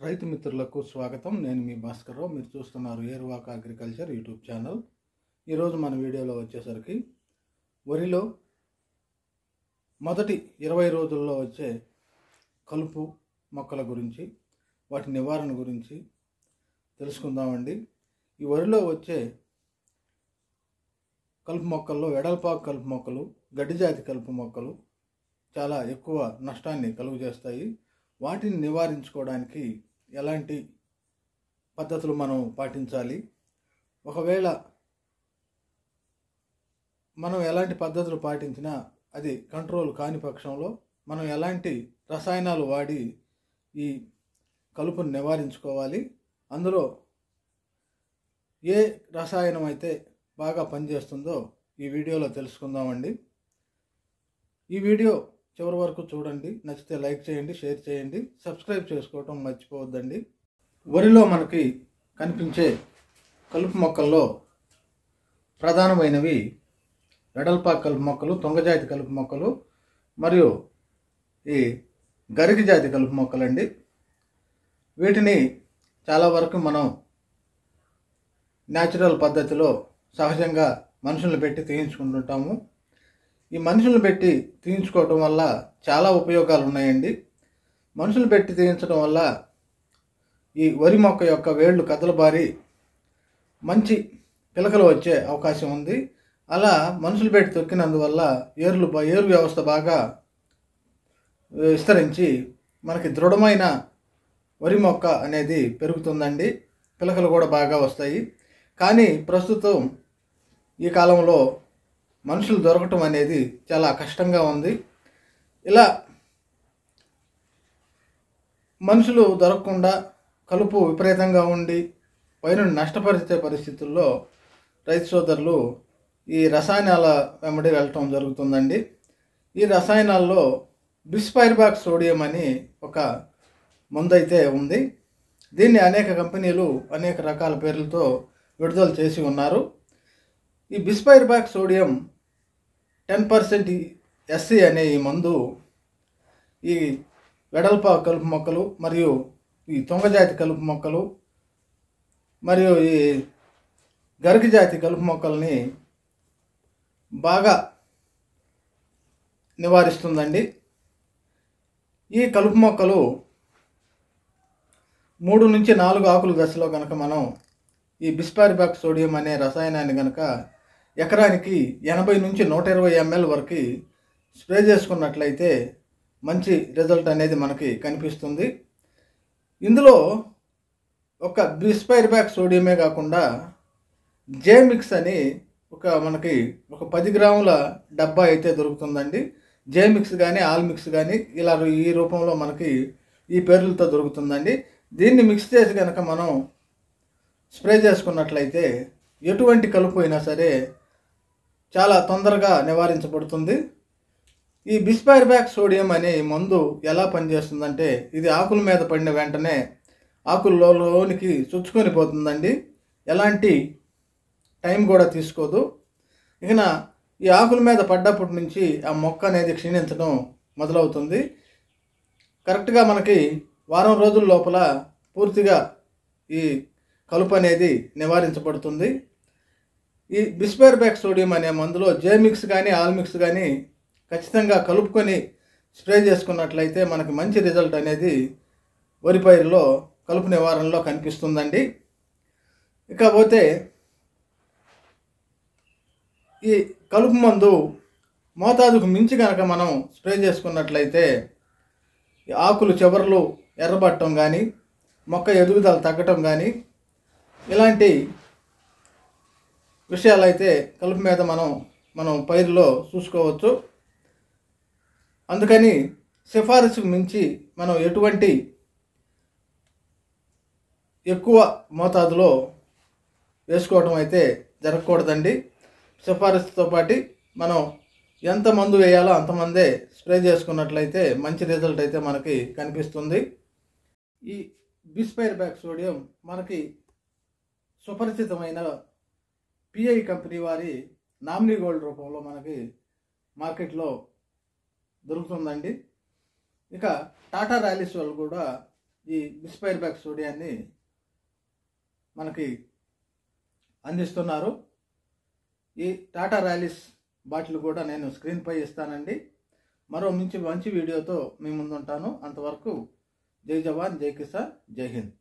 రైతు మిత్రులకు స్వాగతం. నేను మీ భాస్కర్రావు. మీరు చూస్తున్నారు ఏరువాక అగ్రికల్చర్ యూట్యూబ్ ఛానల్. ఈరోజు మన వీడియోలో వచ్చేసరికి వరిలో మొదటి 20 రోజుల్లో వచ్చే కలుపు మొక్కల గురించి, వాటి నివారణ గురించి తెలుసుకుందామండి. ఈ వరిలో వచ్చే కలుపు మొక్కల్లో వెడల్పాకు కలుపు మొక్కలు, గడ్డి జాతి కలుపు మొక్కలు చాలా ఎక్కువ నష్టాన్ని కలుగజేస్తాయి. వాటిని నివారించుకోవడానికి ఎలాంటి పద్ధతులు మనం పాటించాలి, ఒకవేళ మనం ఎలాంటి పద్ధతులు పాటించినా అది కంట్రోల్ కాని పక్షంలో మనం ఎలాంటి రసాయనాలు వాడి ఈ కలుపును నివారించుకోవాలి, అందులో ఏ రసాయనం అయితే బాగా పనిచేస్తుందో ఈ వీడియోలో తెలుసుకుందామండి. ఈ వీడియో చివరి వరకు చూడండి. నచ్చితే లైక్ చేయండి, షేర్ చేయండి, సబ్స్క్రైబ్ చేసుకోవటం మర్చిపోవద్దండి. వరిలో మనకి కనిపించే కలుపు మొక్కల్లో ప్రధానమైనవి వెడల్పాకు కలుపు మొక్కలు, తుంగజాతి కలుపు మొక్కలు మరియు ఈ గరిక జాతి కలుపు మొక్కలండి. వీటిని చాలా వరకు మనం న్యాచురల్ పద్ధతిలో సహజంగా మనుషులను పెట్టి తీయించుకుంటుంటాము. ఈ మనుషులను పెట్టి తీయించుకోవటం వల్ల చాలా ఉపయోగాలు ఉన్నాయండి. మనుషులు పెట్టి తీయించడం వల్ల ఈ వరి మొక్క యొక్క వేళ్ళు కదలబారి మంచి పిలకలు వచ్చే అవకాశం ఉంది. అలా మనుషులు పెట్టి తొక్కినందువల్ల ఏరు వ్యవస్థ బాగా విస్తరించి మనకి దృఢమైన వరి మొక్క అనేది పెరుగుతుందండి. పిలకలు కూడా బాగా వస్తాయి. కానీ ప్రస్తుతం ఈ కాలంలో మనుషులు దొరకటం అనేది చాలా కష్టంగా ఉంది. ఇలా మనుషులు దొరకకుండా కలుపు విపరీతంగా ఉండి పైన నష్టపరిచే పరిస్థితుల్లో రైతు సోదరులు ఈ రసాయనాల వెంబడి వెళ్ళటం జరుగుతుందండి. ఈ రసాయనాల్లో బిస్పైర్బాక్ సోడియం అని ఒక మందు అయితే ఉంది. దీన్ని అనేక కంపెనీలు అనేక రకాల పేర్లతో విడుదల చేసి ఉన్నారు. ఈ బిస్పైర్బాక్ సోడియం 10% SC అనే ఈ మందు ఈ వెడల్పాకు కలుపు మొక్కలు మరియు ఈ తుంగజాతి కలుపు మొక్కలు మరియు ఈ గరిక జాతి కలుపు మొక్కల్ని బాగా నివారిస్తుందండి. ఈ కలుపు మొక్కలు 3 నుంచి 4 ఆకుల దశలో కనుక మనం ఈ బిస్పైర్బాక్ సోడియం అనే రసాయనాన్ని కనుక ఎకరానికి 80 నుంచి 120 ml వరకు స్ప్రే చేసుకున్నట్లయితే మంచి రిజల్ట్ అనేది మనకి కనిపిస్తుంది. ఇందులో ఒక బిస్పైర్బాక్ సోడియమే కాకుండా జేమిక్స్ అని మనకి ఒక 10 గ్రాముల డబ్బా అయితే దొరుకుతుందండి. జేమిక్స్ కానీ ఆల్మిక్స్ కానీ ఇలా ఈ రూపంలో మనకి ఈ పేర్లతో దొరుకుతుందండి. దీన్ని మిక్స్ చేసి కనుక మనం స్ప్రే చేసుకున్నట్లయితే ఎటువంటి కలుపు అయినా సరే చాలా తొందరగా నివారించబడుతుంది. ఈ బిస్పైర్బాక్ సోడియం అనే మందు ఎలా పనిచేస్తుందంటే ఇది ఆకుల మీద పడిన వెంటనే ఆకుల్లోనికి చొచ్చుకొని పోతుందండి. ఎలాంటి టైం కూడా తీసుకోదు. ఇక ఈ ఆకుల మీద పడ్డప్పటి నుంచి ఆ మొక్క అనేది క్షీణించడం మొదలవుతుంది. కరెక్ట్గా మనకి వారం రోజుల లోపల పూర్తిగా ఈ కలుపు అనేది నివారించబడుతుంది. ఈ బిస్పైర్బాక్ సోడియం అనే మందులో జేమిక్స్ కానీ ఆల్మిక్స్ కానీ ఖచ్చితంగా కలుపుకొని స్ప్రే చేసుకున్నట్లయితే మనకి మంచి రిజల్ట్ అనేది వరి పైరులో కలుపు నివారణలో కనిపిస్తుందండి. ఇకపోతే ఈ కలుపు మందు మోతాదుకు మించి కనుక మనం స్ప్రే చేసుకున్నట్లయితే ఆకులు చివర్లు ఎర్రబట్టడం కానీ, మొక్క ఎదుగుదల తగ్గటం కానీ ఇలాంటి విషయాలైతే కలుపు మీద మనం పైరులో చూసుకోవచ్చు. అందుకని సిఫారసుకు మించి మనం ఎటువంటి ఎక్కువ మోతాదులో వేసుకోవడం అయితే జరగకూడదండి. సిఫారసుతో పాటు మనం ఎంత మందు వేయాలో అంతమందే స్ప్రే చేసుకున్నట్లయితే మంచి రిజల్ట్ అయితే మనకి కనిపిస్తుంది. ఈ బిస్పైర్బాక్ సోడియం మనకి సుపరిచితమైన PI కంపెనీ వారి నామినీ గోల్డ్ రూపంలో మనకి మార్కెట్లో దొరుకుతుందండి. ఇక టాటా ర్యాలీస్ వాళ్ళు కూడా ఈ బిస్పైర్ బ్యాక్ సోడియాన్ని మనకి అందిస్తున్నారు. ఈ టాటా ర్యాలీస్ బాటిల్ కూడా నేను స్క్రీన్ పై ఇస్తానండి. మరో మంచి వీడియోతో మీ ముందుంటాను. అంతవరకు జై జవాన్, జై కిసాన్, జై హింద్.